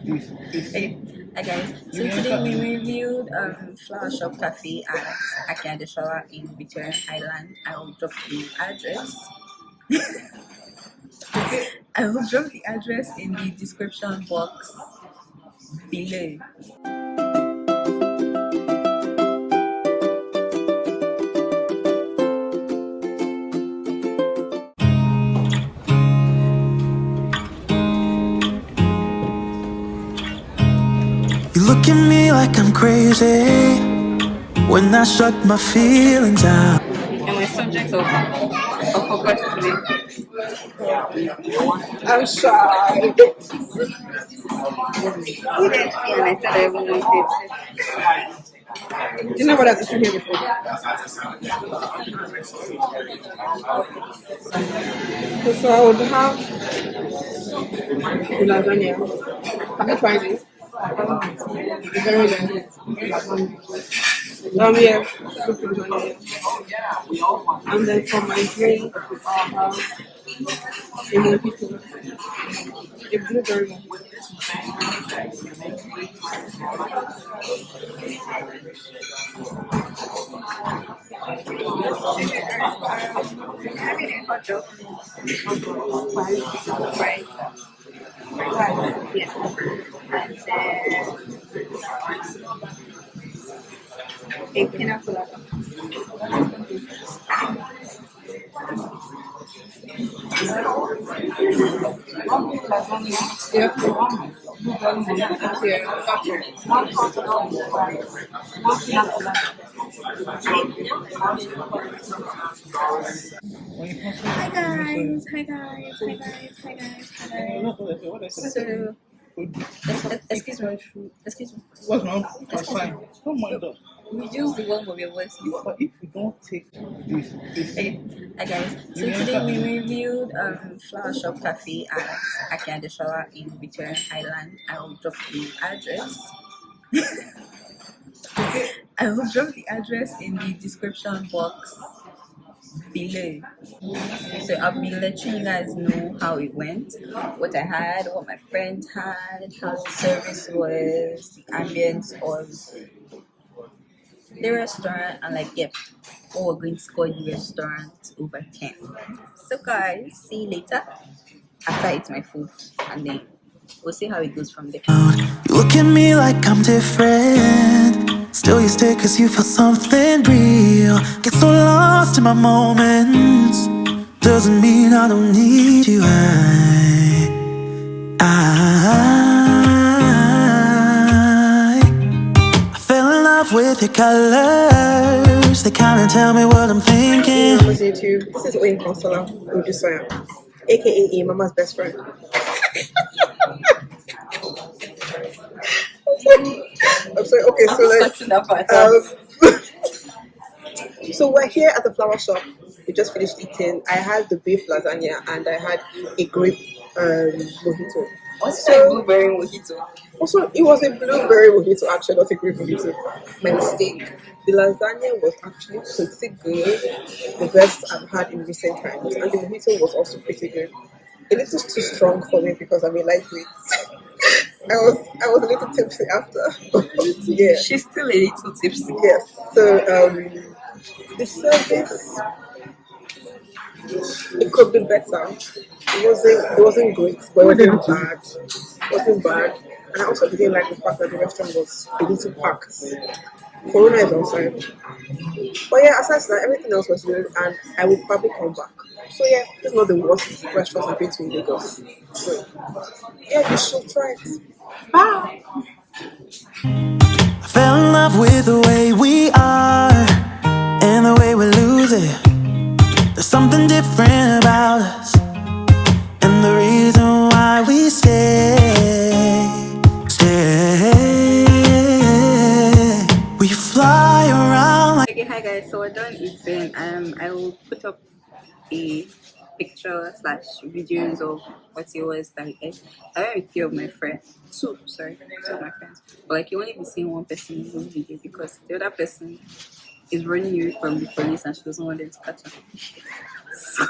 Hey, hi guys. So today we reviewed Flowershop Cafe at Adesola in Victoria Island. I will drop the address. I will drop the address in the description box below. You look at me like I'm crazy when I shut my feelings out. And my subject of focus today. I'm shy. You didn't see, and I said I even wanted. Do you know what I've seen here before? So I would have the lasagna. Have you tried it? It's very nice. Yeah, good lasagna. And then for my drink, I'll have a mojito, a blueberry one. Right. Yeah. And then a pina colada. Yeah. Hi guys. So, excuse me. What's wrong? That's fine. Don't mind us. We use the one with your voice. But if you don't take this Hey, hi guys. So today we reviewed Flowershop Cafe at Adesola in Victoria Island. I will drop the address. I will drop the address in the description box below. So I'll be letting you guys know how it went, what I had, what my friend had, how the service was, the ambience of the restaurant, and like, yep, what we're going to score the restaurant over 10. So guys, see you later after I eat my food, and then we'll see how it goes from there. You look at me like I'm different. Still you stay cause you feel something real. Get so lost in my moments. Doesn't mean I don't need you. I fell in love with your colors. They kinda tell me what I'm thinking. YouTube. This is Oyin Consola Udusoya, aka Mama's best friend. I'm sorry. Okay, so we're here at the flower shop. We just finished eating. I had the beef lasagna and I had a grape mojito. Also, blueberry mojito. Also, it was a blueberry mojito, actually, not a grape mojito. My mistake. The lasagna was actually pretty good, the best I've had in recent times, and the mojito was also pretty good. A little too strong for me because I'm a lightweight. I was a little tipsy after. Yeah. She's still a little tipsy. Yes. So the service, it could be better. It wasn't great, but it wasn't bad. It wasn't bad. And I also didn't like the fact that the restaurant was a little packed. Corona is outside. But yeah, aside from that, everything else was good, and I would probably come back. So yeah, this is not the worst restaurant I've been to in Lagos. So yeah, you should try it. Bye. I fell in love with the way we are and the way we lose it. There's something different about us and the reason why we stay. We fly around like. Okay, hi guys. So we're done eating. I will put up a picture / videos of what it was that I ate. I went with two of my friends. Two of my friends. But like, you only be seeing one person in the video because the other person is running away from the police and she doesn't want them to catch her. So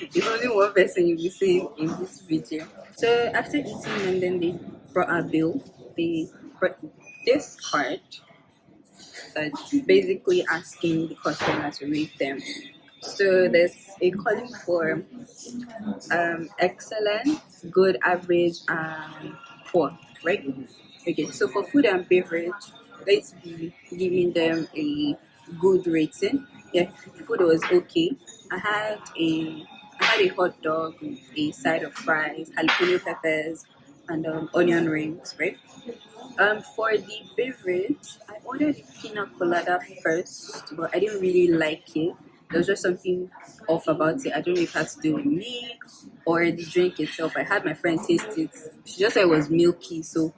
it's only one person you'll be seeing in this video. So after eating, and then they brought a bill. They brought this card that's basically asking the customer to rate them. So there's a column for excellent, good, average, and poor, right? Okay, so for food and beverage, let's be giving them a good rating. Yeah, food was okay. I had a I had a hot dog with a side of fries, jalapeno peppers, and onion rings, right? For the beverage, I ordered a pina colada first, but I didn't really like it. There was just something off about it. I don't know if it had to do with me or the drink itself. I had my friend taste it. She just said it was milky, so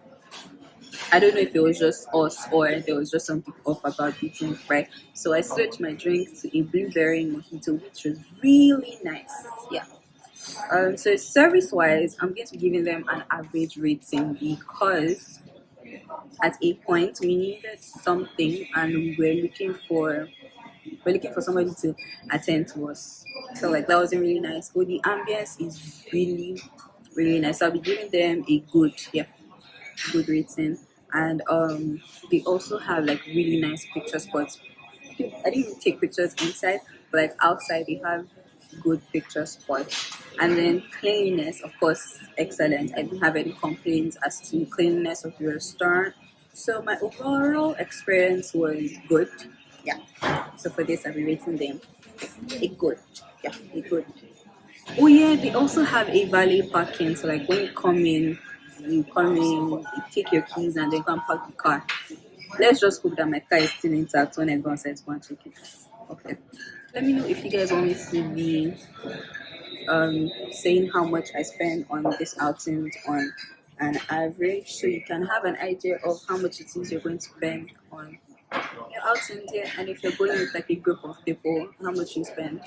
I don't know if it was just us or there was just something off about the drink, right? So I switched my drink to a blueberry mojito, which was really nice. Yeah. So service wise, I'm going to be giving them an average rating because at a point we needed something and we're looking for somebody to attend to us. So like that wasn't really nice. But the ambience is really, really nice. So I'll be giving them a good rating. And they also have like really nice picture spots. I didn't take pictures inside, but like outside they have good picture spots. And then cleanliness, of course, excellent. I didn't have any complaints as to cleanliness of the restaurant. So my overall experience was good. Yeah. So for this, I'll be rating them a good. Yeah, a good. Oh yeah, they also have a valet parking. So like when you come in, you take your keys and then go and park the car. Let's just hope that my car is still intact when I go outside to go and check it. Okay. Let me know if you guys want me to be saying how much I spend on this outing on an average, so you can have an idea of how much it is you're going to spend on your outing there, and if you're going with like a group of people, how much you spend.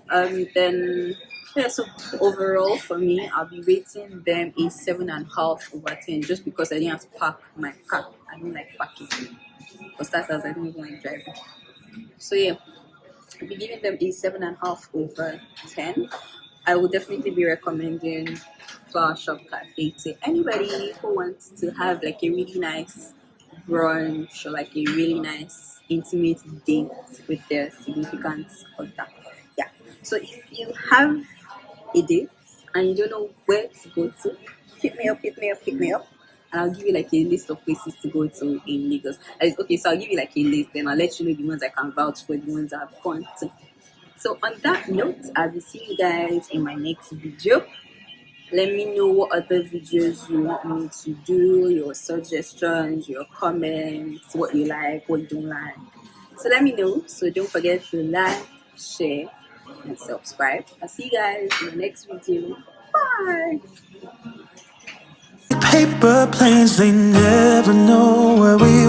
Then yeah, so overall for me, I'll be rating them a 7.5/10 just because I didn't have to park my car. I don't like parking. For starters, I don't even like driving. So yeah, I'll be giving them a 7.5/10. I would definitely be recommending Flowershop Cafe to anybody who wants to have like a really nice brunch or like a really nice intimate date with their significant other. Yeah. So if you have a date and you don't know where to go to, hit me up. And I'll give you like a list of places to go to in Lagos. Okay, so I'll give you like a list, then I'll let you know the ones I can vouch for, the ones I've gone to. So on that note, I will see you guys in my next video. Let me know what other videos you want me to do, your suggestions, your comments, what you like, what you don't like. So let me know. So don't forget to like, share, and subscribe. I'll see you guys in the next video. Bye! Paper planes, they never know where we